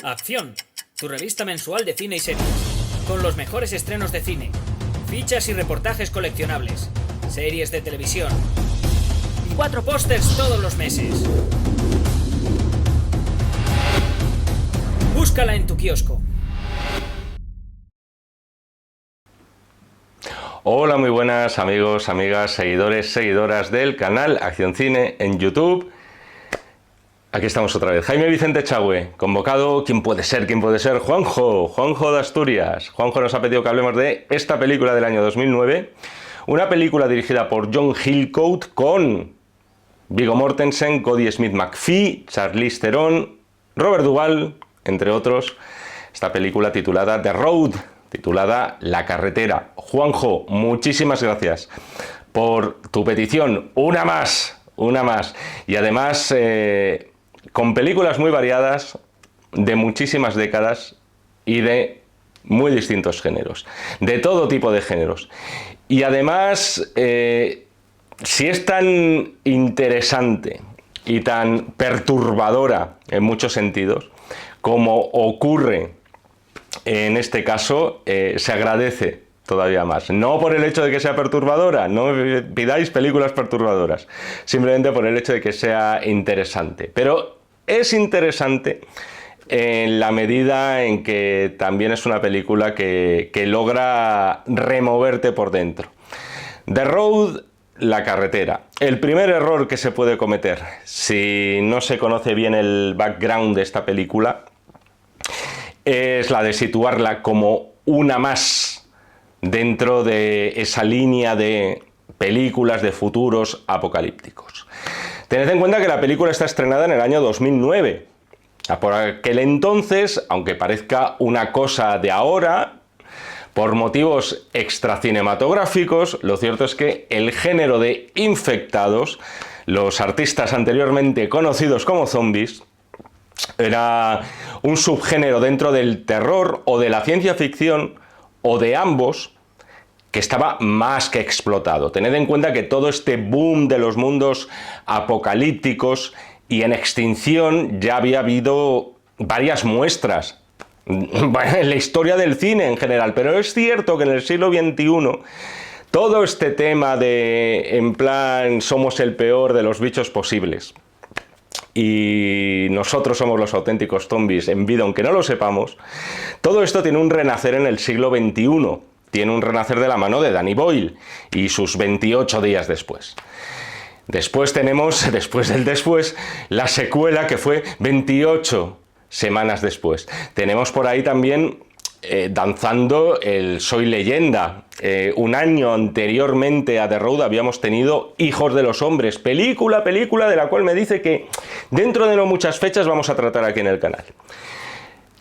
Acción, tu revista mensual de cine y series, con los mejores estrenos de cine, fichas y reportajes coleccionables, series de televisión y 4 pósters todos los meses. Búscala en tu kiosco. Hola, muy buenas amigos, amigas, seguidores, seguidoras del canal Acción Cine en YouTube. Aquí estamos otra vez. Jaime Vicente Echagüe, convocado. ¿Quién puede ser? ¿Quién puede ser? Juanjo de Asturias. Juanjo nos ha pedido que hablemos de esta película del año 2009. Una película dirigida por John Hillcoat con Viggo Mortensen, Cody Smith-McPhee, Charlize Theron, Robert Duvall, entre otros. Esta película titulada The Road, titulada La Carretera. Juanjo, muchísimas gracias por tu petición. Una más. Y además, con películas muy variadas, de muchísimas décadas y de muy distintos géneros. De todo tipo de géneros. Y además, si es tan interesante y tan perturbadora en muchos sentidos, como ocurre en este caso, se agradece todavía más. No por el hecho de que sea perturbadora, no me pidáis películas perturbadoras, simplemente por el hecho de que sea interesante. Pero es interesante en la medida en que también es una película que logra removerte por dentro. The Road, La Carretera. El primer error que se puede cometer si no se conoce bien el background de esta película es la de situarla como una más dentro de esa línea de películas de futuros apocalípticos. Tened en cuenta que la película está estrenada en el año 2009. Por aquel entonces, aunque parezca una cosa de ahora, por motivos extracinematográficos, lo cierto es que el género de infectados, los artistas anteriormente conocidos como zombies, era un subgénero dentro del terror o de la ciencia ficción o de ambos que estaba más que explotado. Tened en cuenta que todo este boom de los mundos apocalípticos y en extinción ya había habido varias muestras en la historia del cine en general, pero es cierto que en el siglo XXI todo este tema de, en plan, somos el peor de los bichos posibles y nosotros somos los auténticos zombies en vida aunque no lo sepamos, todo esto tiene un renacer en el siglo XXI, tiene un renacer de la mano de Danny Boyle y sus 28 días después. Después tenemos, después del después, la secuela que fue 28 semanas después. Tenemos por ahí también danzando el Soy Leyenda. Un año anteriormente a The Road habíamos tenido Hijos de los Hombres, película de la cual me dice que dentro de no muchas fechas vamos a tratar aquí en el canal.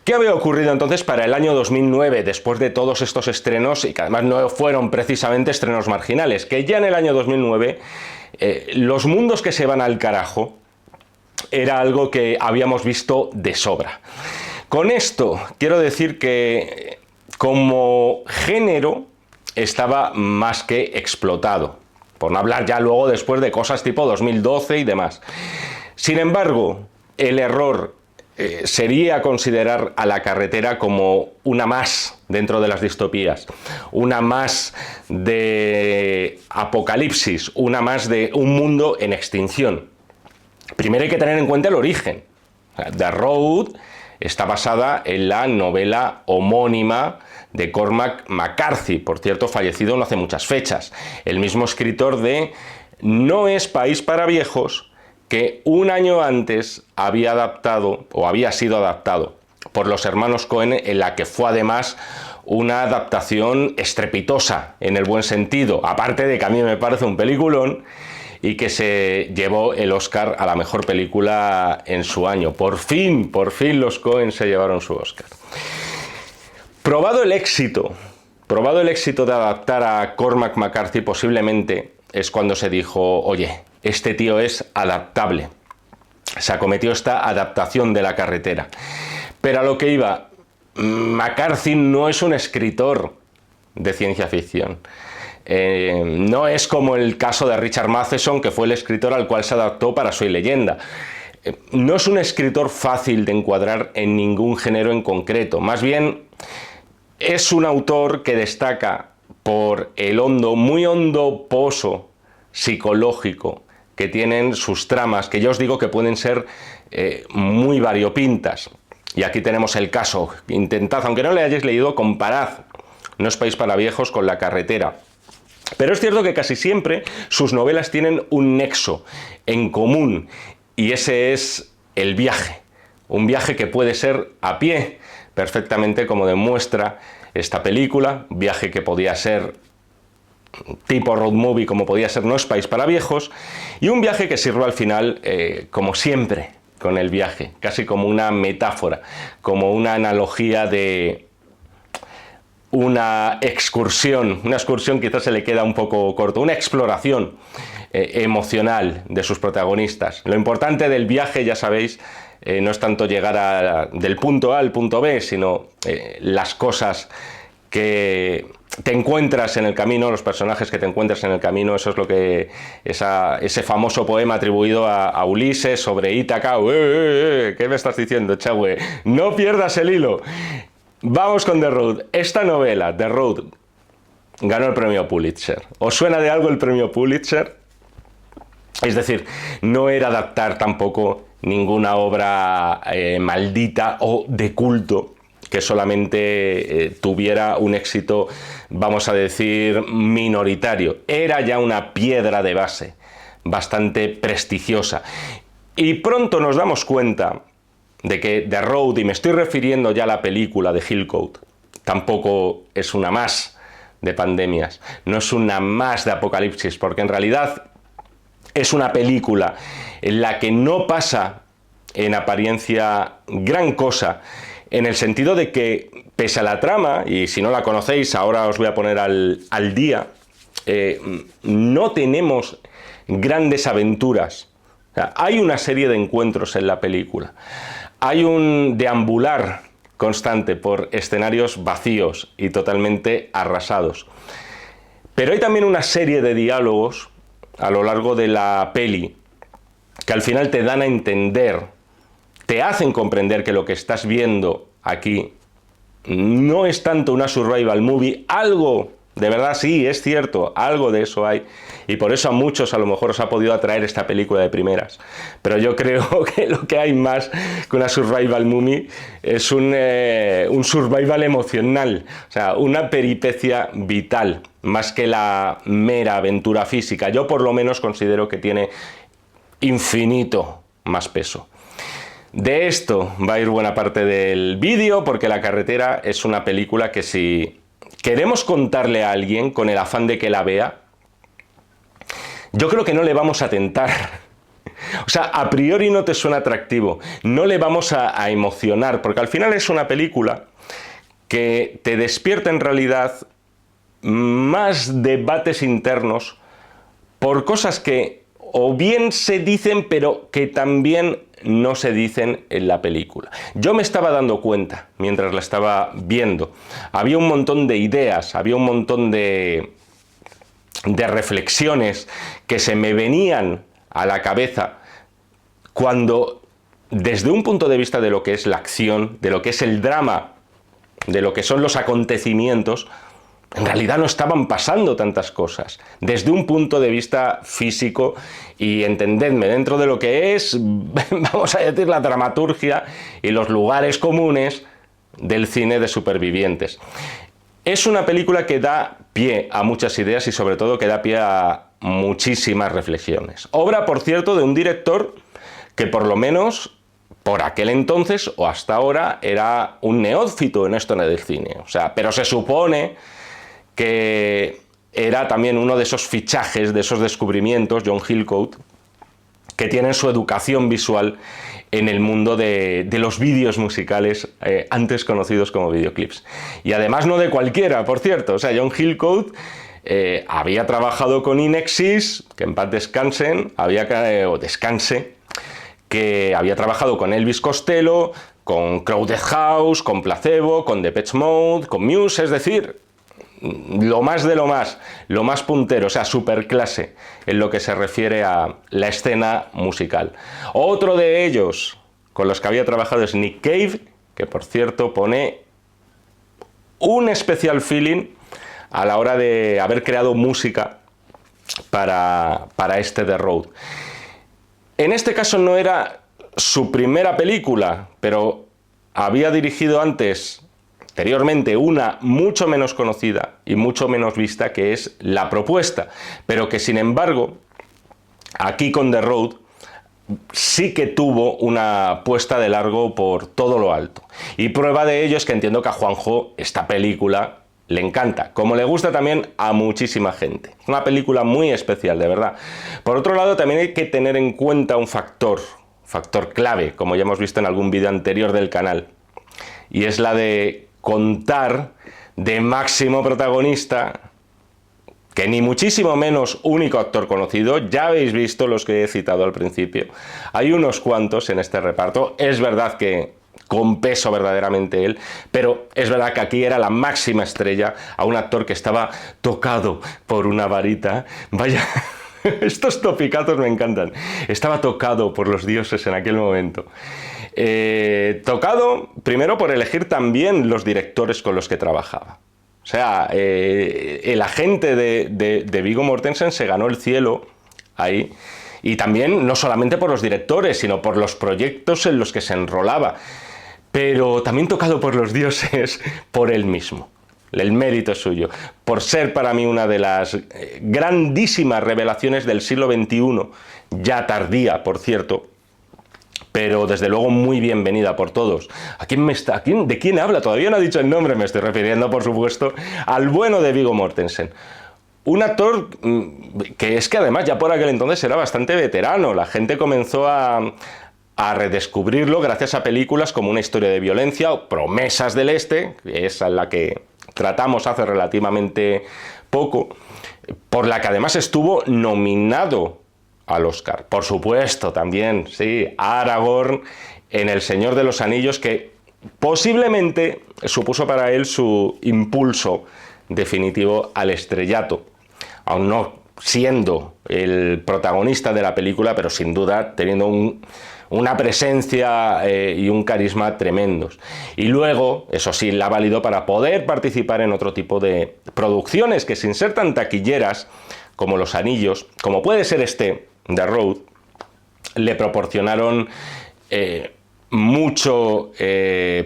¿Qué había ocurrido entonces para el año 2009, después de todos estos estrenos, y que además no fueron precisamente estrenos marginales? Que ya en el año 2009 los mundos que se van al carajo era algo que habíamos visto de sobra. Con esto quiero decir que como género estaba más que explotado, por no hablar ya luego después de cosas tipo 2012 y demás. Sin embargo, el error sería considerar a La Carretera como una más dentro de las distopías, una más de apocalipsis, una más de un mundo en extinción. Primero hay que tener en cuenta el origen. The Road está basada en la novela homónima de Cormac McCarthy, por cierto fallecido no hace muchas fechas, el mismo escritor de No es país para viejos, que un año antes había adaptado, o había sido adaptado por los hermanos Coen, en la que fue además una adaptación estrepitosa, en el buen sentido, aparte de que a mí me parece un peliculón, y que se llevó el Oscar a la mejor película en su año. Por fin los Coen se llevaron su Oscar. Probado el éxito de adaptar a Cormac McCarthy, posiblemente es cuando se dijo, oye, este tío es adaptable. Se acometió esta adaptación de La Carretera. Pero a lo que iba, McCarthy no es un escritor de ciencia ficción. No es como el caso de Richard Matheson, que fue el escritor al cual se adaptó para Soy Leyenda. no es un escritor fácil de encuadrar en ningún género en concreto. Más bien, es un autor que destaca por el muy hondo pozo psicológico que tienen sus tramas, que ya os digo que pueden ser muy variopintas. Y aquí tenemos el caso. Intentad, aunque no le hayáis leído, comparad No es país para viejos con La carretera. Pero es cierto que casi siempre sus novelas tienen un nexo en común, y ese es el viaje. Un viaje que puede ser a pie, perfectamente como demuestra esta película, viaje que podía ser tipo road movie, como podía ser No es país para viejos, y un viaje que sirve al final, como siempre con el viaje, casi como una metáfora, como una analogía de una excursión quizás se le queda un poco corto, una exploración emocional de sus protagonistas. Lo importante del viaje, ya sabéis, no es tanto llegar del punto A al punto B, sino las cosas que te encuentras en el camino, los personajes que te encuentras en el camino. Eso es lo que ese famoso poema atribuido a Ulises sobre Ítaca. ¿Qué me estás diciendo, Chagüe? No pierdas el hilo. Vamos con The Road. Esta novela, The Road, ganó el premio Pulitzer. ¿Os suena de algo el premio Pulitzer? Es decir, no era adaptar tampoco ninguna obra maldita o de culto que solamente tuviera un éxito, vamos a decir, minoritario. Era ya una piedra de base bastante prestigiosa. Y pronto nos damos cuenta de que The Road, y me estoy refiriendo ya a la película de Hillcoat, tampoco es una más de pandemias, no es una más de apocalipsis, porque en realidad es una película en la que no pasa en apariencia gran cosa, en el sentido de que, pese a la trama, y si no la conocéis, ahora os voy a poner al día, no tenemos grandes aventuras. O sea, hay una serie de encuentros en la película. Hay un deambular constante por escenarios vacíos y totalmente arrasados. Pero hay también una serie de diálogos a lo largo de la peli que al final te dan a entender, te hacen comprender que lo que estás viendo aquí no es tanto una survival movie. Algo, de verdad sí, es cierto, algo de eso hay, y por eso a muchos a lo mejor os ha podido atraer esta película de primeras. Pero yo creo que lo que hay más que una survival movie es un survival emocional, o sea, una peripecia vital, más que la mera aventura física. Yo por lo menos considero que tiene infinito más peso. De esto va a ir buena parte del vídeo, porque La carretera es una película que, si queremos contarle a alguien con el afán de que la vea, yo creo que no le vamos a tentar. O sea, a priori no te suena atractivo, no le vamos a emocionar, porque al final es una película que te despierta en realidad más debates internos por cosas que o bien se dicen, pero que también no se dicen en la película. Yo me estaba dando cuenta mientras la estaba viendo. Había un montón de ideas, había un montón de reflexiones que se me venían a la cabeza cuando, desde un punto de vista de lo que es la acción, de lo que es el drama, de lo que son los acontecimientos, en realidad no estaban pasando tantas cosas. Desde un punto de vista físico, y entendedme, dentro de lo que es, vamos a decir, la dramaturgia y los lugares comunes del cine de supervivientes. Es una película que da pie a muchas ideas y sobre todo que da pie a muchísimas reflexiones. Obra, por cierto, de un director que por lo menos por aquel entonces o hasta ahora era un neófito en esto del cine. O sea, pero se supone que era también uno de esos fichajes, de esos descubrimientos, John Hillcoat, que tienen su educación visual en el mundo de los vídeos musicales, antes conocidos como videoclips. Y además no de cualquiera, por cierto. O sea, John Hillcoat había trabajado con Inexis, que en paz descansen, descanse, que había trabajado con Elvis Costello, con Crowded House, con Placebo, con Depeche Mode, con Muse, es decir, lo más de lo más puntero, o sea, superclase en lo que se refiere a la escena musical. Otro de ellos con los que había trabajado es Nick Cave, que por cierto pone un especial feeling a la hora de haber creado música para este The Road. En este caso no era su primera película, pero había dirigido anteriormente, una mucho menos conocida y mucho menos vista, que es La Propuesta, pero que sin embargo, aquí con The Road, sí que tuvo una puesta de largo por todo lo alto. Y prueba de ello es que entiendo que a Juanjo esta película le encanta, como le gusta también a muchísima gente. Una película muy especial, de verdad. Por otro lado, también hay que tener en cuenta un factor clave, como ya hemos visto en algún vídeo anterior del canal, y es la de contar de máximo protagonista, que ni muchísimo menos único actor conocido. Ya habéis visto los que he citado al principio. Hay unos cuantos en este reparto. Es verdad que con peso verdaderamente él, pero es verdad que aquí era la máxima estrella, a un actor que estaba tocado por una varita. Vaya, estos topicazos me encantan. Estaba tocado por los dioses en aquel momento. Tocado primero por elegir también los directores con los que trabajaba. O sea, el agente de Viggo Mortensen se ganó el cielo ahí. Y también no solamente por los directores, sino por los proyectos en los que se enrolaba. Pero también tocado por los dioses, por él mismo. El mérito es suyo. Por ser para mí una de las grandísimas revelaciones del siglo XXI, ya tardía, por cierto, pero desde luego muy bienvenida por todos. ¿De quién habla? Todavía no ha dicho el nombre, me estoy refiriendo, por supuesto, al bueno de Viggo Mortensen. Un actor que es que además ya por aquel entonces era bastante veterano. La gente comenzó a redescubrirlo gracias a películas como Una historia de violencia o Promesas del Este, que es a la que tratamos hace relativamente poco, por la que además estuvo nominado al Oscar. Por supuesto, también, sí, Aragorn en El Señor de los Anillos, que posiblemente supuso para él su impulso definitivo al estrellato, aún no siendo el protagonista de la película, pero sin duda teniendo una presencia y un carisma tremendos. Y luego, eso sí, la ha valido para poder participar en otro tipo de producciones que, sin ser tan taquilleras como Los Anillos, como puede ser The Road, le proporcionaron mucho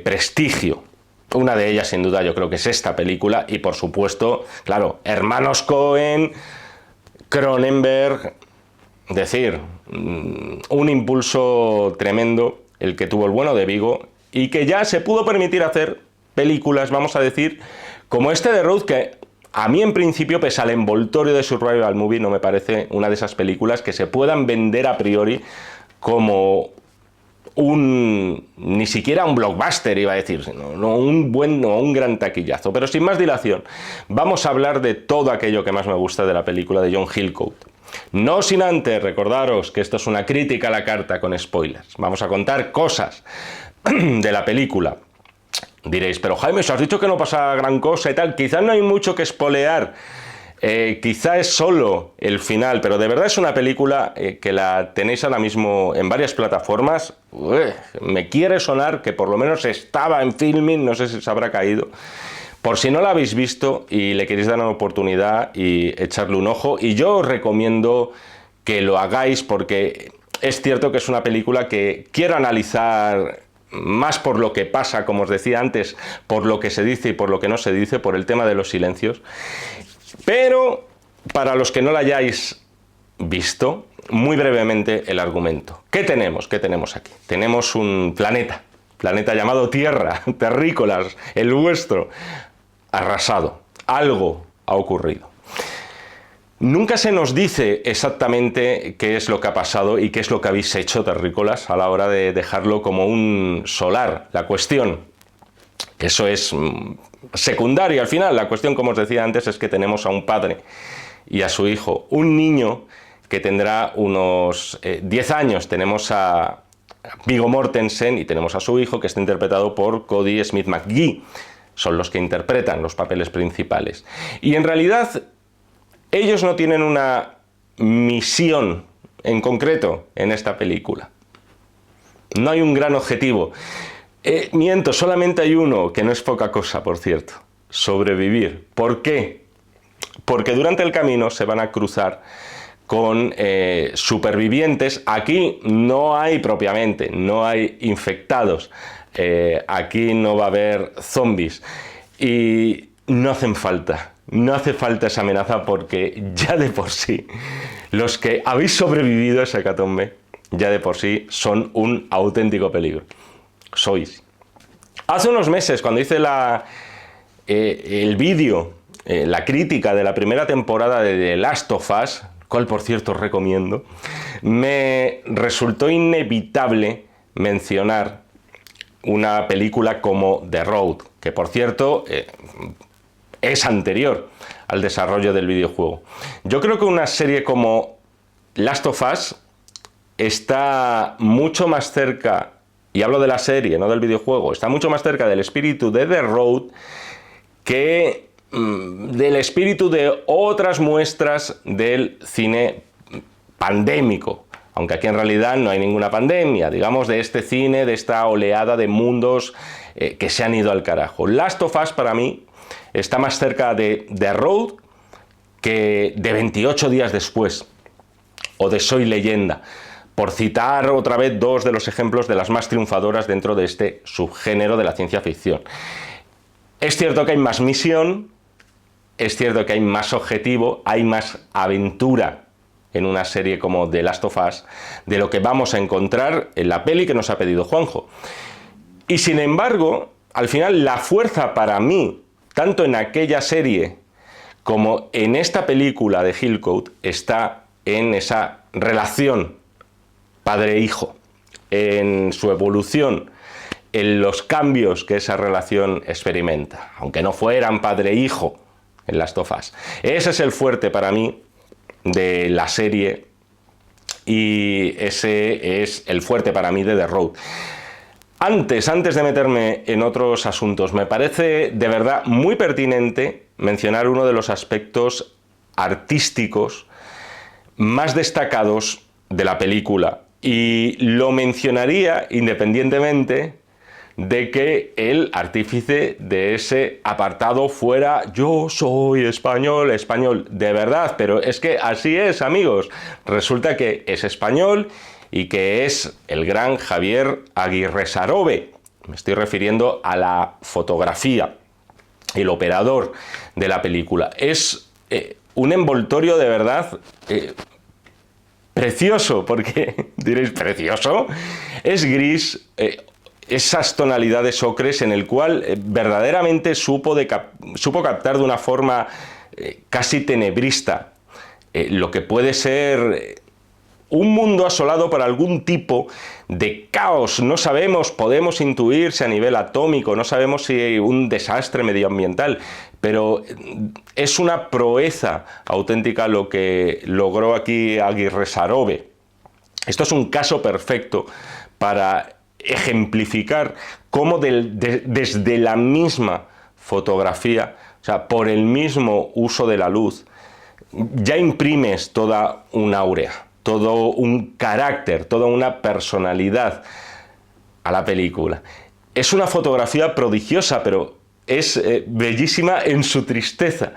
prestigio. Una de ellas, sin duda, yo creo que es esta película. Y por supuesto, claro, hermanos Coen, Cronenberg, es decir, un impulso tremendo el que tuvo el bueno de Viggo, y que ya se pudo permitir hacer películas, vamos a decir, como The Road, que a mí en principio, pese al envoltorio de Survival Movie, no me parece una de esas películas que se puedan vender a priori como ni siquiera un blockbuster, iba a decir, no un gran taquillazo. Pero sin más dilación, vamos a hablar de todo aquello que más me gusta de la película de John Hillcoat. No sin antes recordaros que esto es una crítica a la carta con spoilers. Vamos a contar cosas de la película. Diréis, pero Jaime, si has dicho que no pasa gran cosa y tal, quizás no hay mucho que spoilear, quizá es solo el final, pero de verdad es una película que la tenéis ahora mismo en varias plataformas. Me quiere sonar que por lo menos estaba en Filmin, no sé si se habrá caído. Por si no la habéis visto y le queréis dar una oportunidad y echarle un ojo, y yo os recomiendo que lo hagáis, porque es cierto que es una película que quiero analizar más por lo que pasa, como os decía antes, por lo que se dice y por lo que no se dice, por el tema de los silencios. Pero para los que no la hayáis visto, muy brevemente el argumento. ¿Qué tenemos? ¿Qué tenemos aquí? Tenemos un planeta llamado Tierra, terrícolas, el vuestro, arrasado. Algo ha ocurrido. Nunca se nos dice exactamente qué es lo que ha pasado y qué es lo que habéis hecho, terrícolas, a la hora de dejarlo como un solar. La cuestión, eso es secundario al final. La cuestión, como os decía antes, es que tenemos a un padre y a su hijo. Un niño que tendrá unos 10 años. Tenemos a Viggo Mortensen y tenemos a su hijo, que está interpretado por Cody Smith-McGee. son los que interpretan los papeles principales. Y en realidad ellos no tienen una misión en concreto en esta película. No hay un gran objetivo. Miento, solamente hay uno, que no es poca cosa, por cierto: sobrevivir. ¿Por qué? Porque durante el camino se van a cruzar con supervivientes. Aquí no hay propiamente, no hay infectados. Aquí no va a haber zombies. Y no hacen falta. No hace falta esa amenaza, porque ya de por sí los que habéis sobrevivido a esa hecatombe, ya de por sí son un auténtico peligro. Sois. Hace unos meses, cuando hice el vídeo, la crítica de la primera temporada de The Last of Us, cual por cierto os recomiendo, me resultó inevitable mencionar una película como The Road, que por cierto es anterior al desarrollo del videojuego. Yo creo que una serie como Last of Us está mucho más cerca, y hablo de la serie, no del videojuego, está mucho más cerca del espíritu de The Road que del espíritu de otras muestras del cine pandémico, aunque aquí en realidad no hay ninguna pandemia, digamos, de este cine, de esta oleada de mundos que se han ido al carajo. Last of Us para mí está más cerca de The Road que de 28 días después, o de Soy Leyenda, por citar otra vez dos de los ejemplos de las más triunfadoras dentro de este subgénero de la ciencia ficción. Es cierto que hay más misión, es cierto que hay más objetivo, hay más aventura en una serie como The Last of Us de lo que vamos a encontrar en la peli que nos ha pedido Juanjo. Y sin embargo, al final la fuerza para mí, tanto en aquella serie como en esta película de Hillcoat, está en esa relación padre-hijo, en su evolución, en los cambios que esa relación experimenta, aunque no fueran padre-hijo en Last of Us. Ese es el fuerte para mí de la serie, y ese es el fuerte para mí de The Road. Antes de meterme en otros asuntos, me parece de verdad muy pertinente mencionar uno de los aspectos artísticos más destacados de la película, y lo mencionaría independientemente de que el artífice de ese apartado fuera yo soy español, de verdad, pero es que así es, amigos. Resulta que es español y que es el gran Javier Aguirre Sarobe. Me estoy refiriendo a la fotografía, el operador de la película. Es un envoltorio de verdad precioso, porque diréis, ¿precioso? Es gris, esas tonalidades ocres en el cual verdaderamente supo captar de una forma casi tenebrista lo que puede ser un mundo asolado por algún tipo de caos. No sabemos, podemos intuir si a nivel atómico, no sabemos si hay un desastre medioambiental, pero es una proeza auténtica lo que logró aquí Aguirre Sarobe. Esto es un caso perfecto para ejemplificar cómo desde la misma fotografía, o sea, por el mismo uso de la luz, ya imprimes toda una áurea, todo un carácter, toda una personalidad a la película. Es una fotografía prodigiosa, pero es bellísima en su tristeza,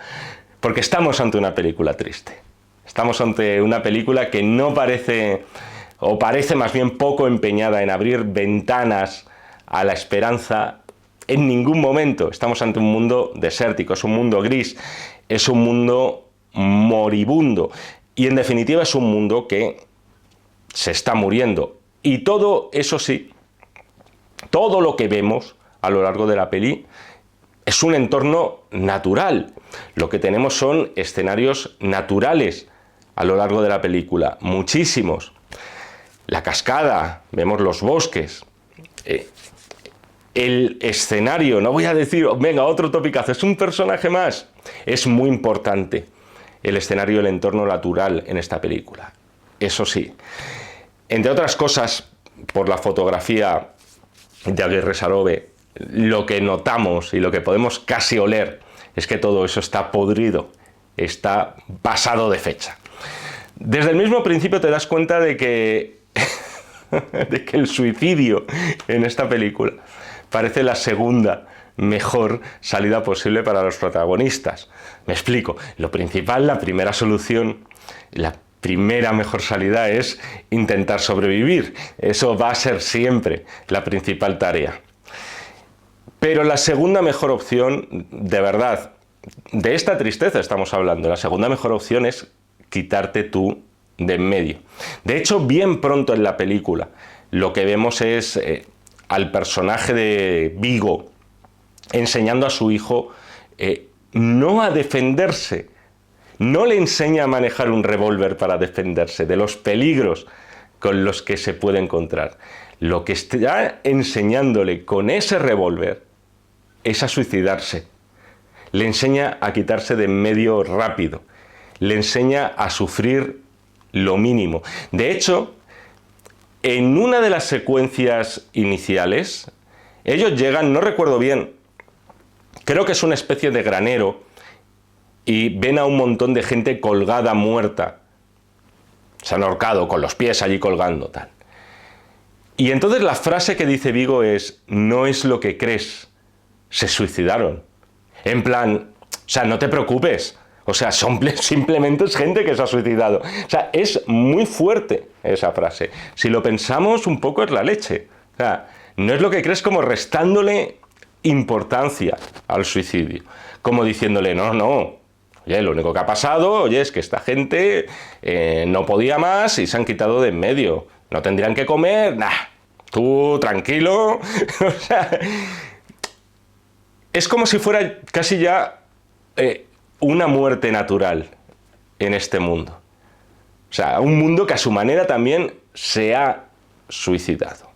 porque estamos ante una película triste. Estamos ante una película que no parece, o parece más bien poco empeñada en abrir ventanas a la esperanza en ningún momento. Estamos ante un mundo desértico, es un mundo gris, es un mundo moribundo, y en definitiva es un mundo que se está muriendo. Y todo, eso sí, todo lo que vemos a lo largo de la peli es un entorno natural. Lo que tenemos son escenarios naturales a lo largo de la película, muchísimos. La cascada, vemos los bosques, el escenario, no voy a decir, venga, otro topicazo, es un personaje más. Es muy importante el escenario, el entorno natural en esta película. Eso sí, entre otras cosas, por la fotografía de Aguirre Sarobe, lo que notamos y lo que podemos casi oler es que todo eso está podrido, está pasado de fecha. Desde el mismo principio te das cuenta de que, de que el suicidio en esta película parece la segunda mejor salida posible para los protagonistas. Me explico. Lo principal, la primera solución, la primera mejor salida es intentar sobrevivir. Eso va a ser siempre la principal tarea. Pero la segunda mejor opción, de verdad, de esta tristeza estamos hablando, la segunda mejor opción es quitarte tú de en medio. De hecho, bien pronto en la película, lo que vemos es al personaje de Viggo enseñando a su hijo no a defenderse, no le enseña a manejar un revólver para defenderse de los peligros con los que se puede encontrar. Lo que está enseñándole con ese revólver es a suicidarse. Le enseña a quitarse de en medio rápido. Le enseña a sufrir lo mínimo. De hecho, en una de las secuencias iniciales, ellos llegan, no recuerdo bien, creo que es una especie de granero, y ven a un montón de gente colgada, muerta. Se han ahorcado con los pies allí colgando, tal. Y entonces la frase que dice Viggo es: no es lo que crees, se suicidaron. En plan, o sea, no te preocupes, o sea, simplemente es gente que se ha suicidado. O sea, es muy fuerte esa frase. Si lo pensamos un poco es la leche. O sea, no es lo que crees, como restándole importancia al suicidio. Como diciéndole, no, oye, lo único que ha pasado, oye, es que esta gente no podía más y se han quitado de en medio. No tendrían que comer, tú tranquilo. O sea, es como si fuera casi ya una muerte natural en este mundo. O sea, un mundo que a su manera también se ha suicidado.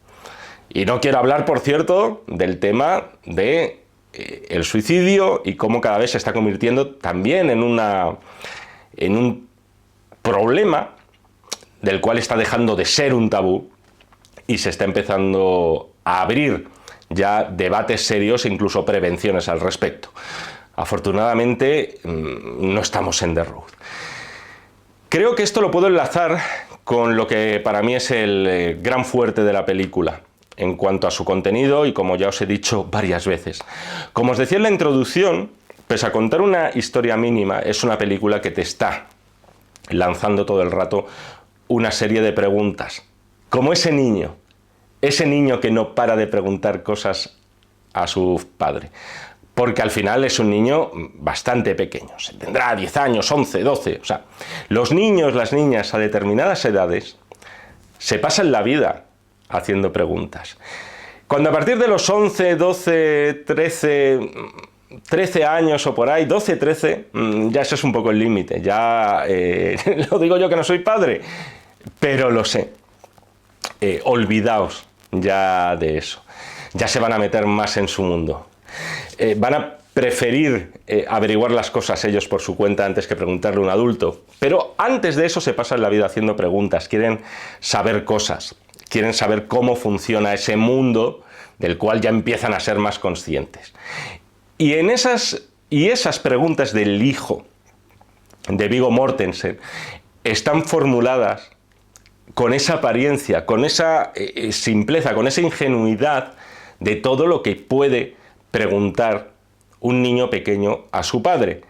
Y no quiero hablar, por cierto, del tema de el suicidio y cómo cada vez se está convirtiendo también en un problema del cual está dejando de ser un tabú y se está empezando a abrir ya debates serios e incluso prevenciones al respecto. Afortunadamente no estamos en The Road. Creo que esto lo puedo enlazar con lo que para mí es el gran fuerte de la película en cuanto a su contenido y, como ya os he dicho varias veces. Como os decía en la introducción, pese a contar una historia mínima, es una película que te está lanzando todo el rato una serie de preguntas. Como ese niño que no para de preguntar cosas a su padre. Porque al final es un niño bastante pequeño, tendrá 10 años, 11, 12, o sea, los niños, las niñas a determinadas edades se pasan la vida haciendo preguntas. Cuando a partir de los 11, 12, 13 años o por ahí, 12, 13, ya eso es un poco el límite, ya lo digo yo que no soy padre, pero lo sé. Olvidaos ya de eso, ya se van a meter más en su mundo. Van a preferir averiguar las cosas ellos por su cuenta antes que preguntarle a un adulto. Pero antes de eso se pasan la vida haciendo preguntas, quieren saber cosas, quieren saber cómo funciona ese mundo del cual ya empiezan a ser más conscientes. Y esas preguntas del hijo de Viggo Mortensen están formuladas con esa apariencia, con esa simpleza, con esa ingenuidad de todo lo que puede preguntar un niño pequeño a su padre.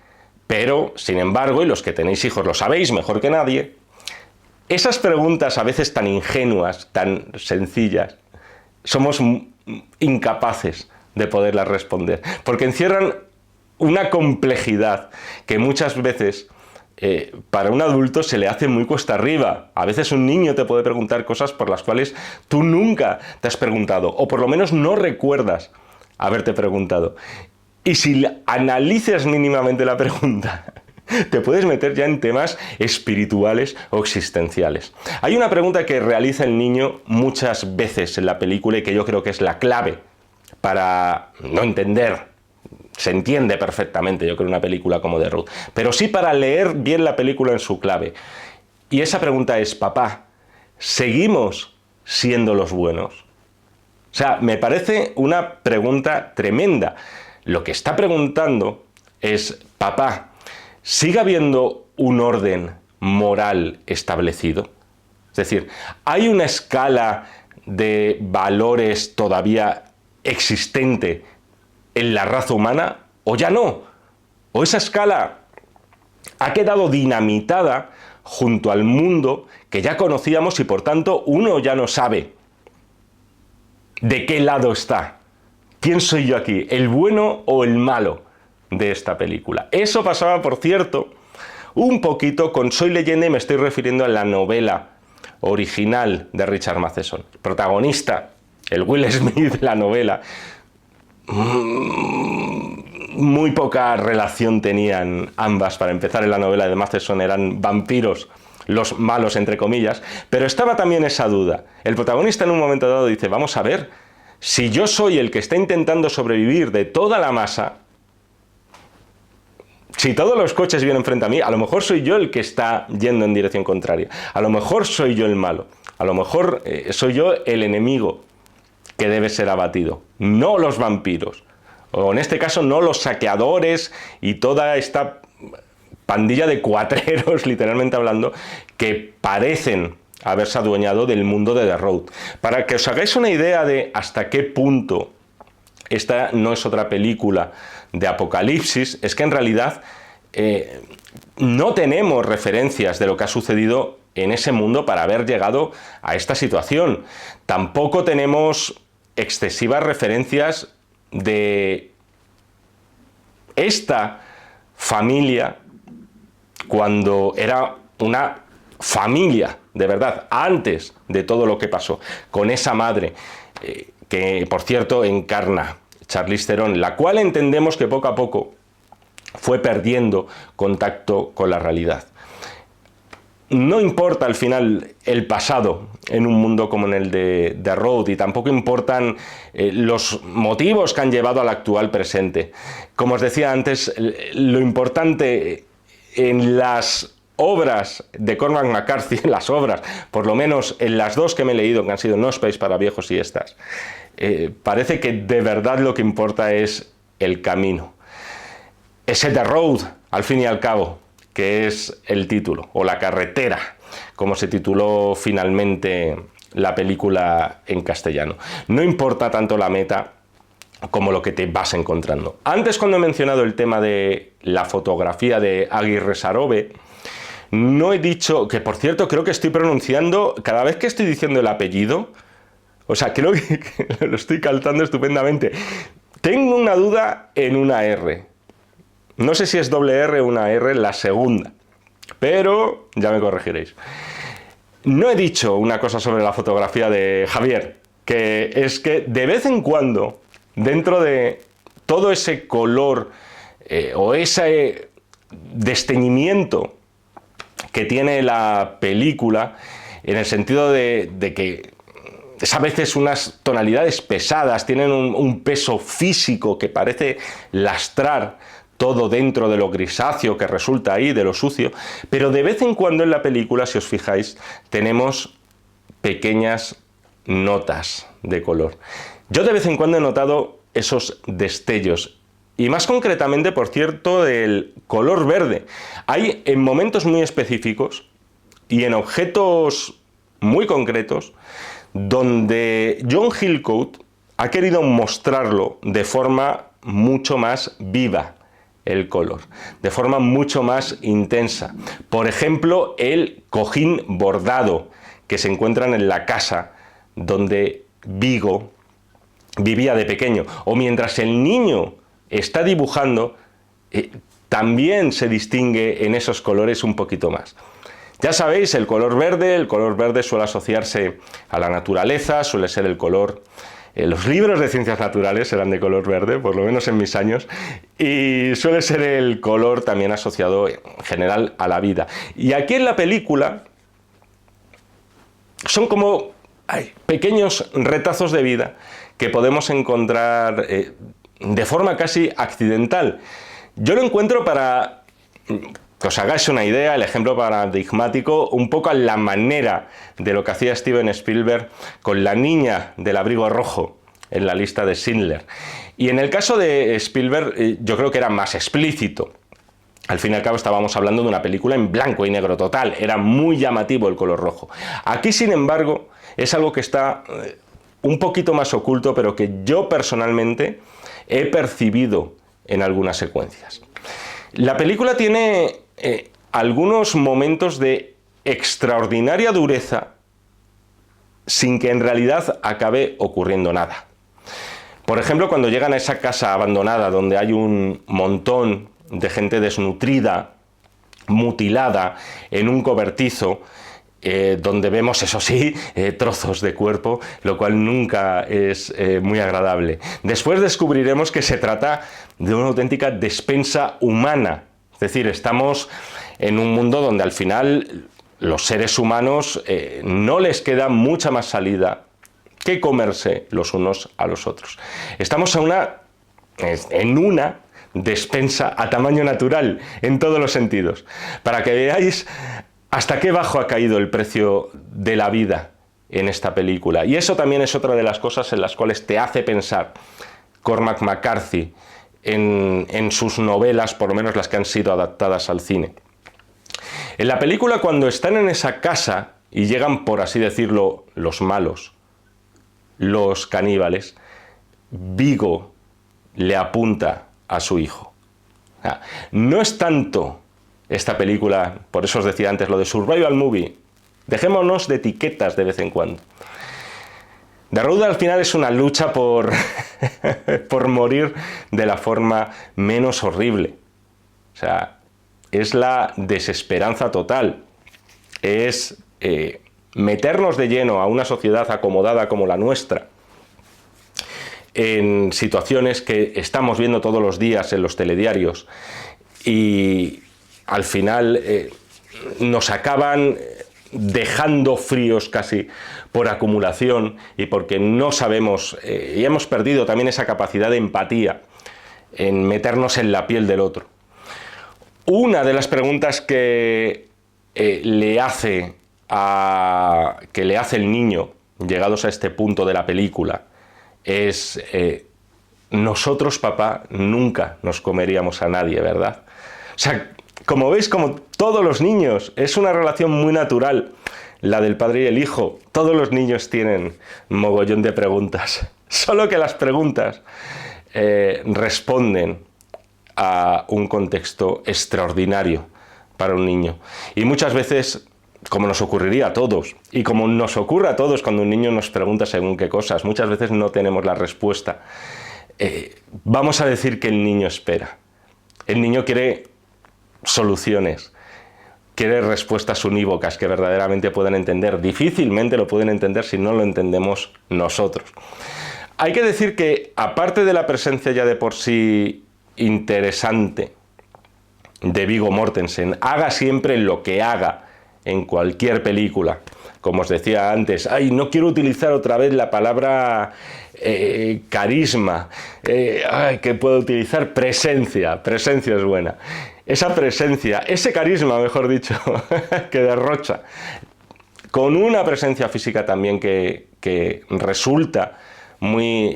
Pero, sin embargo, y los que tenéis hijos lo sabéis mejor que nadie, esas preguntas a veces tan ingenuas, tan sencillas, somos incapaces de poderlas responder, porque encierran una complejidad que muchas veces para un adulto se le hace muy cuesta arriba. A veces un niño te puede preguntar cosas por las cuales tú nunca te has preguntado, o por lo menos no recuerdas haberte preguntado. Y si analizas mínimamente la pregunta, te puedes meter ya en temas espirituales o existenciales. Hay una pregunta que realiza el niño muchas veces en la película y que yo creo que es la clave para no entender. Se entiende perfectamente, yo creo, una película como The Road, pero sí para leer bien la película en su clave. Y esa pregunta es: papá, ¿seguimos siendo los buenos? sea, me parece una pregunta tremenda. Lo que está preguntando es, papá, ¿sigue habiendo un orden moral establecido? Es decir, ¿hay una escala de valores todavía existente en la raza humana o ya no? ¿O esa escala ha quedado dinamitada junto al mundo que ya conocíamos y por tanto uno ya no sabe de qué lado está? ¿Quién soy yo aquí? ¿El bueno o el malo de esta película? Eso pasaba, por cierto, un poquito con Soy Leyenda, y me estoy refiriendo a la novela original de Richard Matheson. El protagonista, el Will Smith de la novela, muy poca relación tenían ambas. Para empezar, en la novela de Matheson eran vampiros, los malos entre comillas, pero estaba también esa duda. El protagonista en un momento dado dice, vamos a ver, si yo soy el que está intentando sobrevivir de toda la masa, si todos los coches vienen frente a mí, a lo mejor soy yo el que está yendo en dirección contraria, a lo mejor soy yo el malo, a lo mejor soy yo el enemigo que debe ser abatido, no los vampiros, o en este caso no los saqueadores y toda esta pandilla de cuatreros, literalmente hablando, que parecen haberse adueñado del mundo de The Road. Para que os hagáis una idea de hasta qué punto esta no es otra película de apocalipsis, es que en realidad no tenemos referencias de lo que ha sucedido en ese mundo para haber llegado a esta situación. Tampoco tenemos excesivas referencias de esta familia cuando era una familia, de verdad, antes de todo lo que pasó, con esa madre que, por cierto, encarna Charlize Theron, la cual entendemos que poco a poco fue perdiendo contacto con la realidad. No importa al final el pasado en un mundo como en el de The Road, y tampoco importan los motivos que han llevado al actual presente. Como os decía antes, lo importante en las obras de Cormac McCarthy, en las obras, por lo menos en las dos que me he leído, que han sido No Space para viejos y estas, parece que de verdad lo que importa es el camino. Ese The Road, al fin y al cabo, que es el título, o La carretera, como se tituló finalmente la película en castellano. No importa tanto la meta como lo que te vas encontrando. Antes, cuando he mencionado el tema de la fotografía de Aguirre Sarobe, no he dicho, que por cierto creo que estoy pronunciando, cada vez que estoy diciendo el apellido, o sea, creo que lo estoy calzando estupendamente. Tengo una duda en una R. No sé si es doble R o una R, la segunda, pero ya me corregiréis. No he dicho una cosa sobre la fotografía de Javier, que es que de vez en cuando, dentro de todo ese color o ese desteñimiento que tiene la película, en el sentido de que es a veces unas tonalidades pesadas, tienen un peso físico que parece lastrar todo dentro de lo grisáceo que resulta ahí, de lo sucio, pero de vez en cuando en la película, si os fijáis, tenemos pequeñas notas de color. Yo de vez en cuando he notado esos destellos, y más concretamente, por cierto, del color verde. Hay en momentos muy específicos y en objetos muy concretos donde John Hillcoat ha querido mostrarlo de forma mucho más viva, el color, de forma mucho más intensa. Por ejemplo, el cojín bordado que se encuentran en la casa donde Vigo vivía de pequeño, o mientras el niño está dibujando, también se distingue en esos colores un poquito más. Ya sabéis, el color verde suele asociarse a la naturaleza, suele ser el color... Los libros de ciencias naturales eran de color verde, por lo menos en mis años, y suele ser el color también asociado en general a la vida. Y aquí en la película son como pequeños retazos de vida que podemos encontrar de forma casi accidental. Yo lo encuentro, para que os hagáis una idea, el ejemplo paradigmático, un poco a la manera de lo que hacía Steven Spielberg con La niña del abrigo rojo, en la lista de Schindler. Y en el caso de Spielberg, yo creo que era más explícito. Al fin y al cabo estábamos hablando de una película en blanco y negro total, era muy llamativo el color rojo. Aquí, sin embargo, es algo que está un poquito más oculto, pero que yo personalmente he percibido en algunas secuencias. La película tiene algunos momentos de extraordinaria dureza sin que en realidad acabe ocurriendo nada. Por ejemplo, cuando llegan a esa casa abandonada donde hay un montón de gente desnutrida, mutilada, en un cobertizo, donde vemos, eso sí, trozos de cuerpo, lo cual nunca es muy agradable. Después descubriremos que se trata de una auténtica despensa humana, es decir, estamos en un mundo donde al final los seres humanos no les queda mucha más salida que comerse los unos a los otros. Estamos en una despensa a tamaño natural, en todos los sentidos, para que veáis hasta qué bajo ha caído el precio de la vida en esta película. Y eso también es otra de las cosas en las cuales te hace pensar Cormac McCarthy en sus novelas, por lo menos las que han sido adaptadas al cine. En la película, cuando están en esa casa y llegan, por así decirlo, los malos, los caníbales, Viggo le apunta a su hijo. No es tanto esta película, por eso os decía antes lo de survival movie, dejémonos de etiquetas de vez en cuando. The Road al final es una lucha por morir de la forma menos horrible. O sea, es la desesperanza total. Es meternos de lleno a una sociedad acomodada como la nuestra, en situaciones que estamos viendo todos los días en los telediarios, y al final nos acaban dejando fríos casi por acumulación y porque no sabemos, y hemos perdido también esa capacidad de empatía en meternos en la piel del otro. Una de las preguntas que le hace el niño, llegados a este punto de la película, es: nosotros, papá, nunca nos comeríamos a nadie, ¿verdad? O sea, como veis, como todos los niños, es una relación muy natural, la del padre y el hijo. Todos los niños tienen mogollón de preguntas, solo que las preguntas responden a un contexto extraordinario para un niño. Y muchas veces, como nos ocurriría a todos, y como nos ocurre a todos cuando un niño nos pregunta según qué cosas, muchas veces no tenemos la respuesta. Vamos a decir que el niño espera. El niño quiere soluciones, quiere respuestas unívocas que verdaderamente puedan entender. Difícilmente lo pueden entender si no lo entendemos nosotros. Hay que decir que, aparte de la presencia ya de por sí interesante de Viggo Mortensen, haga siempre lo que haga en cualquier película, como os decía antes, no quiero utilizar otra vez la palabra carisma, que puedo utilizar presencia es buena. Esa presencia, ese carisma, mejor dicho, que derrocha, con una presencia física también que resulta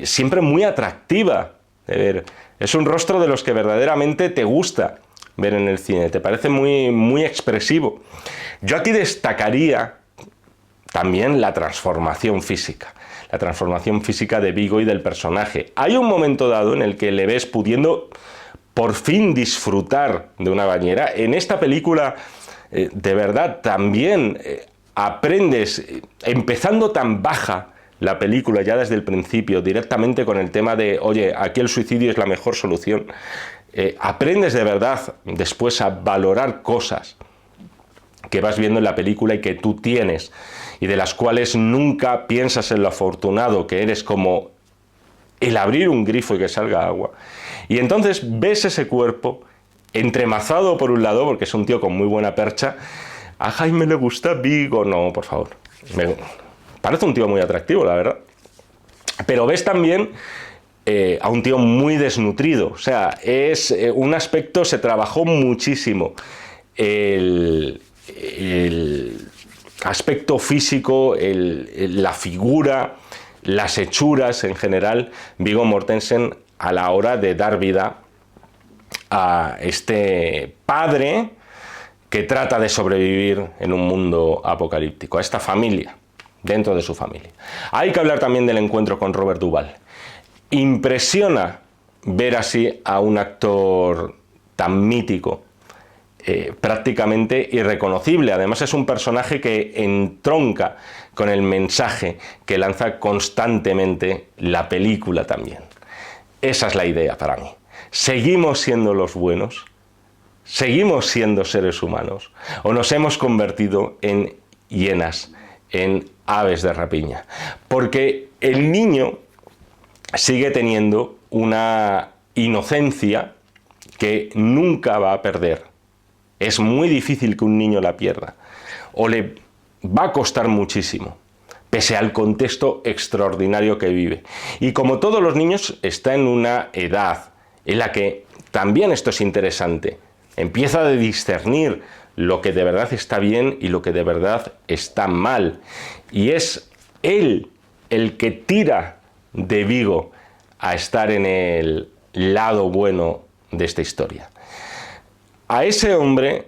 siempre muy atractiva de ver. Es un rostro de los que verdaderamente te gusta ver en el cine, te parece muy, muy expresivo. Yo aquí destacaría también la transformación física de Viggo y del personaje. Hay un momento dado en el que le ves pudiendo por fin disfrutar de una bañera. En esta película, de verdad, también aprendes, empezando tan baja la película ya desde el principio, directamente con el tema de, oye, aquí el suicidio es la mejor solución. Aprendes de verdad después a valorar cosas que vas viendo en la película y que tú tienes, y de las cuales nunca piensas en lo afortunado que eres, como el abrir un grifo y que salga agua. Y entonces ves ese cuerpo entremazado por un lado, porque es un tío con muy buena percha. A Jaime le gusta Viggo, no, por favor. Parece un tío muy atractivo, la verdad. Pero ves también a un tío muy desnutrido. O sea, es un aspecto, se trabajó muchísimo el aspecto físico, la figura las hechuras en general, Viggo Mortensen a la hora de dar vida a este padre que trata de sobrevivir en un mundo apocalíptico, a esta familia, dentro de su familia. Hay que hablar también del encuentro con Robert Duvall. Impresiona ver así a un actor tan mítico, prácticamente irreconocible. Además es un personaje que entronca con el mensaje que lanza constantemente la película también. Esa es la idea para mí. ¿Seguimos siendo los buenos? ¿Seguimos siendo seres humanos? ¿O nos hemos convertido en hienas, en aves de rapiña? Porque el niño sigue teniendo una inocencia que nunca va a perder. Es muy difícil que un niño la pierda, o le va a costar muchísimo, pese al contexto extraordinario que vive. Y como todos los niños, está en una edad en la que también esto es interesante. Empieza a discernir lo que de verdad está bien y lo que de verdad está mal. Y es él el que tira de Viggo a estar en el lado bueno de esta historia. A ese hombre,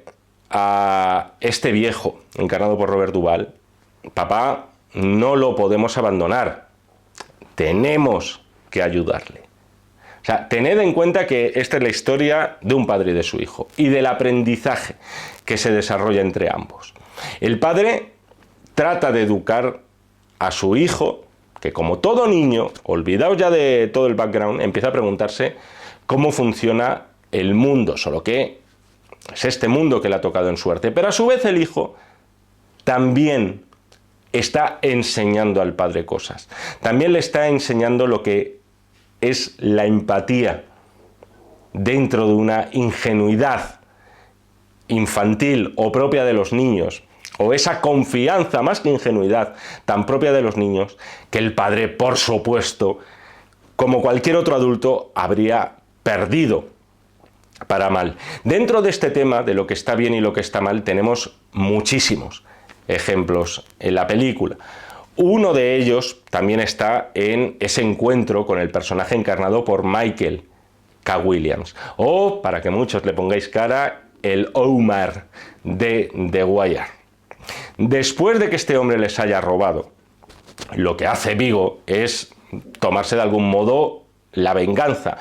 a este viejo, encarnado por Robert Duvall, papá, no lo podemos abandonar. Tenemos que ayudarle. O sea, tened en cuenta que esta es la historia de un padre y de su hijo y del aprendizaje que se desarrolla entre ambos. El padre trata de educar a su hijo, que como todo niño, olvidado ya de todo el background, empieza a preguntarse cómo funciona el mundo, solo que es este mundo que le ha tocado en suerte. Pero a su vez el hijo también está enseñando al padre cosas. También le está enseñando lo que es la empatía dentro de una ingenuidad infantil o propia de los niños, o esa confianza, más que ingenuidad, tan propia de los niños, que el padre, por supuesto, como cualquier otro adulto, habría perdido para mal. Dentro de este tema, de lo que está bien y lo que está mal, tenemos muchísimos ejemplos en la película. Uno de ellos también está en ese encuentro con el personaje encarnado por Michael K. Williams, o, para que muchos le pongáis cara, el Omar de The Wire. Después de que este hombre les haya robado, lo que hace Viggo es tomarse de algún modo la venganza.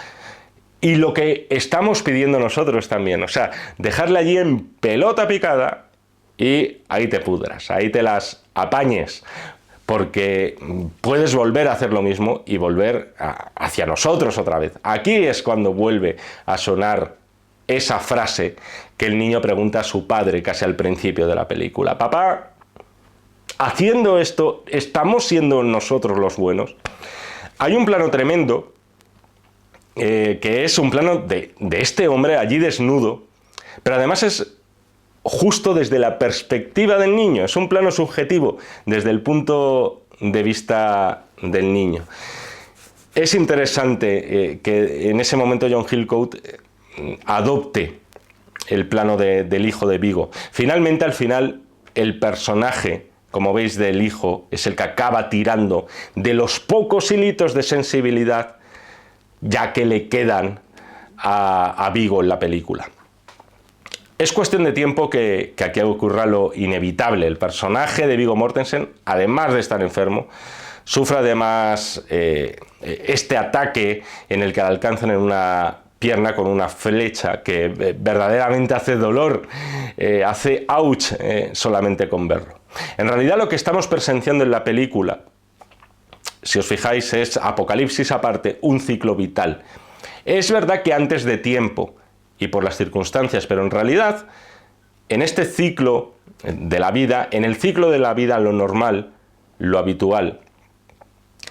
Y lo que estamos pidiendo nosotros también, o sea, dejarle allí en pelota picada y ahí te pudras, ahí te las apañes, porque puedes volver a hacer lo mismo y volver hacia nosotros otra vez. Aquí es cuando vuelve a sonar esa frase que el niño pregunta a su padre casi al principio de la película. Papá, haciendo esto, ¿estamos siendo nosotros los buenos? Hay un plano tremendo, que es un plano de este hombre allí desnudo, pero además es justo desde la perspectiva del niño, es un plano subjetivo desde el punto de vista del niño. Es interesante que en ese momento John Hillcoat adopte el plano del hijo de Viggo. Finalmente, al final, el personaje, como veis, del hijo es el que acaba tirando de los pocos hilitos de sensibilidad ya que le quedan a Viggo en la película. Es cuestión de tiempo que aquí ocurra lo inevitable. El personaje de Viggo Mortensen, además de estar enfermo, sufre además este ataque en el que le alcanzan en una pierna con una flecha que verdaderamente hace dolor, hace ouch solamente con verlo. En realidad lo que estamos presenciando en la película, si os fijáis, es apocalipsis aparte, un ciclo vital. Es verdad que antes de tiempo y por las circunstancias, pero en realidad en este ciclo de la vida, en el ciclo de la vida, lo normal, lo habitual,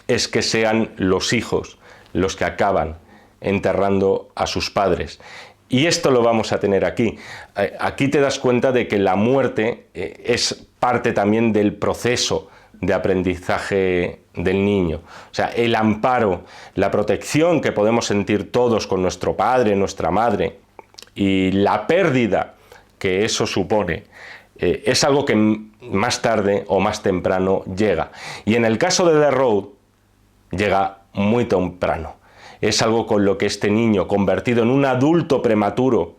es que sean los hijos los que acaban enterrando a sus padres. Y esto lo vamos a tener aquí. Aquí te das cuenta de que la muerte es parte también del proceso de aprendizaje del niño. O sea, el amparo, la protección que podemos sentir todos con nuestro padre, nuestra madre, y la pérdida que eso supone, es algo que más tarde o más temprano llega. Y en el caso de The Road, llega muy temprano. Es algo con lo que este niño, convertido en un adulto prematuro,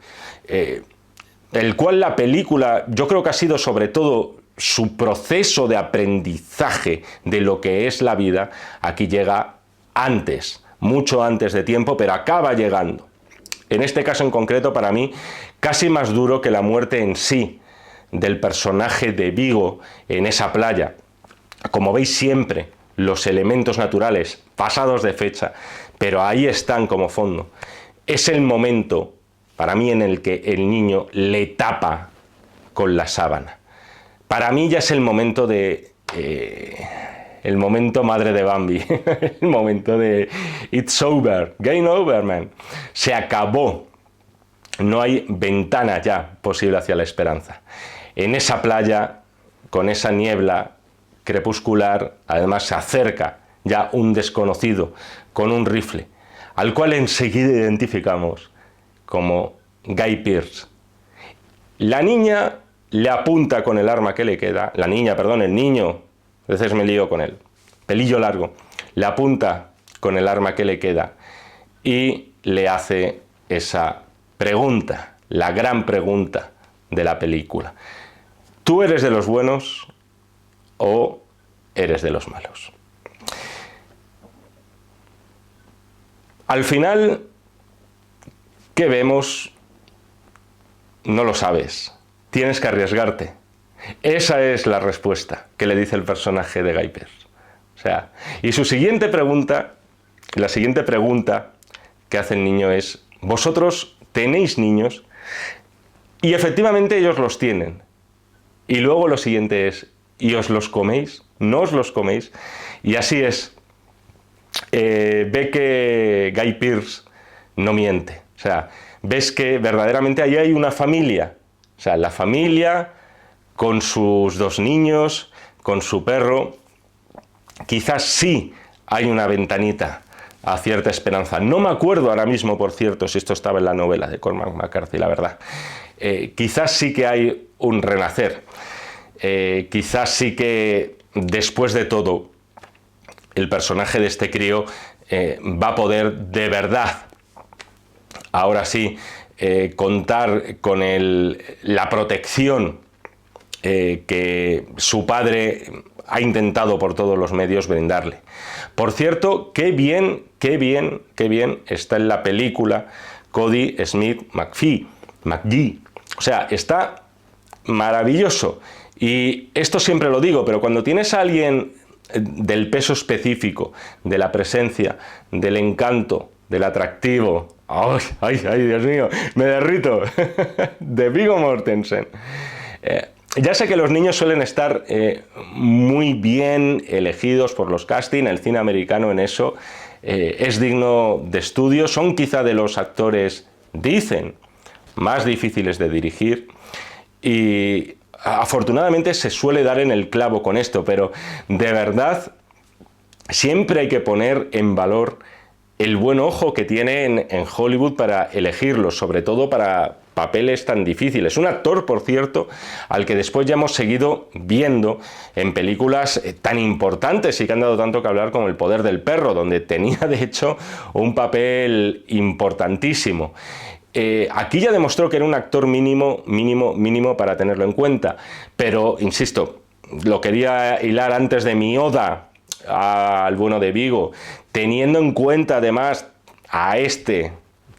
el cual la película, yo creo que ha sido sobre todo su proceso de aprendizaje de lo que es la vida, aquí llega antes, mucho antes de tiempo, pero acaba llegando. En este caso en concreto, para mí, casi más duro que la muerte en sí del personaje de Vigo en esa playa. Como veis, siempre los elementos naturales pasados de fecha, pero ahí están como fondo. Es el momento, para mí, en el que el niño le tapa con la sábana. Para mí ya es el momento de... el momento madre de Bambi, el momento de it's over, game over, man. Se acabó. No hay ventana ya posible hacia la esperanza. En esa playa, con esa niebla crepuscular, además se acerca ya un desconocido con un rifle, al cual enseguida identificamos como Guy Pearce. La niña le apunta con el arma que le queda, el niño, a veces me lío con él, pelillo largo, le apunta con el arma que le queda y le hace esa pregunta, la gran pregunta de la película. ¿Tú eres de los buenos o eres de los malos? Al final, ¿qué vemos? No lo sabes. Tienes que arriesgarte. Esa es la respuesta que le dice el personaje de Guy Pearce. O sea, y su siguiente pregunta, la siguiente pregunta que hace el niño es: ¿vosotros tenéis niños? Y efectivamente ellos los tienen. Y luego lo siguiente es: ¿y os los coméis? ¿No os los coméis? Y así es. Ve que Guy Pearce no miente. O sea, ves que verdaderamente ahí hay una familia. O sea, la familia con sus dos niños, con su perro. Quizás sí hay una ventanita a cierta esperanza. No me acuerdo ahora mismo, por cierto, si esto estaba en la novela de Cormac McCarthy, la verdad. Quizás sí que hay un renacer. Quizás sí que, después de todo, el personaje de este crío va a poder de verdad, ahora sí, contar con la protección que su padre ha intentado por todos los medios brindarle. Por cierto, qué bien está en la película Cody Smith McGee. O sea, está maravilloso. Y esto siempre lo digo, pero cuando tienes a alguien del peso específico, de la presencia, del encanto, del atractivo, ¡ay, Dios mío! ¡Me derrito! de Viggo Mortensen. Ya sé que los niños suelen estar muy bien elegidos por los castings, el cine americano en eso es digno de estudio, son quizá de los actores, dicen, más difíciles de dirigir, y afortunadamente se suele dar en el clavo con esto, pero de verdad siempre hay que poner en valor el buen ojo que tienen en Hollywood para elegirlos, sobre todo para papeles tan difíciles. Un actor, por cierto, al que después ya hemos seguido viendo en películas tan importantes y que han dado tanto que hablar como El poder del perro, donde tenía de hecho un papel importantísimo. Aquí ya demostró que era un actor mínimo para tenerlo en cuenta, pero insisto, lo quería hilar antes de mi oda al bueno de Vigo, teniendo en cuenta además a este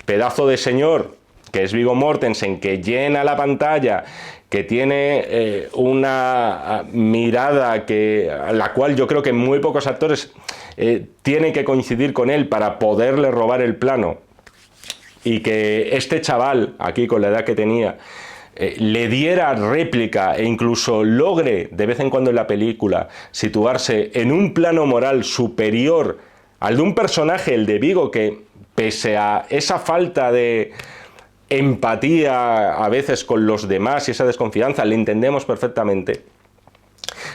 pedazo de señor que es Viggo Mortensen, que llena la pantalla, que tiene una mirada a la cual yo creo que muy pocos actores tienen que coincidir con él para poderle robar el plano, y que este chaval, aquí con la edad que tenía, le diera réplica e incluso logre de vez en cuando en la película situarse en un plano moral superior al de un personaje, el de Vigo, que pese a esa falta de empatía a veces con los demás y esa desconfianza, le entendemos perfectamente,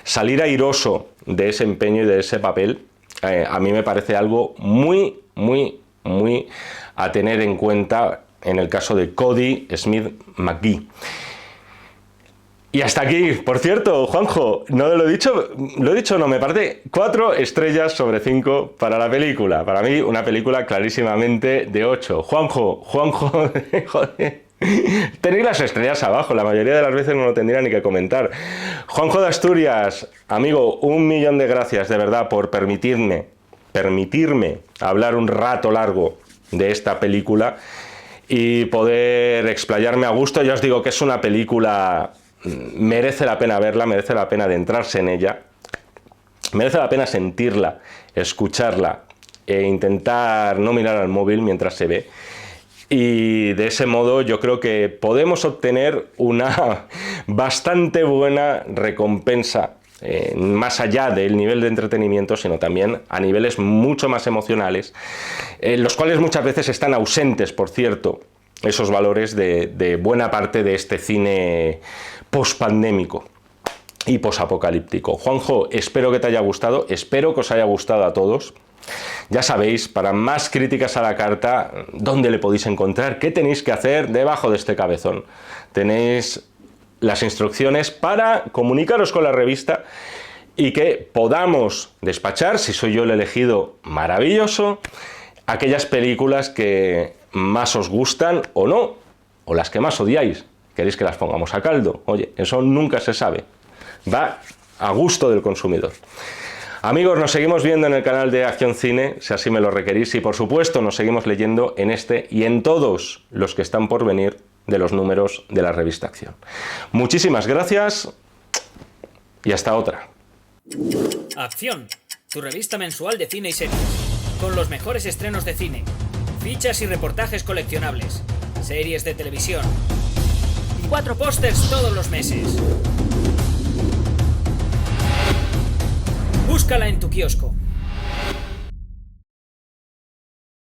salir airoso de ese empeño y de ese papel, a mí me parece algo muy a tener en cuenta en el caso de Cody Smith McGee. Y hasta aquí, por cierto, Juanjo, no lo he dicho, no, me parece 4 estrellas sobre 5 para la película. Para mí, una película clarísimamente de 8. Juanjo, joder, tenéis las estrellas abajo, la mayoría de las veces no lo tendría ni que comentar. Juanjo de Asturias, amigo, 1.000.000 de gracias de verdad por permitirme hablar un rato largo de esta película y poder explayarme a gusto. Ya os digo que es una película... merece la pena verla, merece la pena adentrarse en ella, merece la pena sentirla, escucharla e intentar no mirar al móvil mientras se ve. Y de ese modo yo creo que podemos obtener una bastante buena recompensa, más allá del nivel de entretenimiento, sino también a niveles mucho más emocionales, los cuales muchas veces están ausentes, por cierto, esos valores de buena parte de este cine pospandémico y posapocalíptico. Juanjo, espero que te haya gustado, espero que os haya gustado a todos. Ya sabéis, para más críticas a la carta, dónde le podéis encontrar, qué tenéis que hacer debajo de este cabezón. Tenéis las instrucciones para comunicaros con la revista y que podamos despachar, si soy yo el elegido, maravilloso, aquellas películas que más os gustan o no, o las que más odiáis. ¿Queréis que las pongamos a caldo? Oye, eso nunca se sabe. Va a gusto del consumidor. Amigos, nos seguimos viendo en el canal de Acción Cine, si así me lo requerís, y por supuesto nos seguimos leyendo en este y en todos los que están por venir de los números de la revista Acción. Muchísimas gracias y hasta otra. Acción, tu revista mensual de cine y series, con los mejores estrenos de cine, fichas y reportajes coleccionables, series de televisión y 4 pósters todos los meses. Búscala en tu kiosco.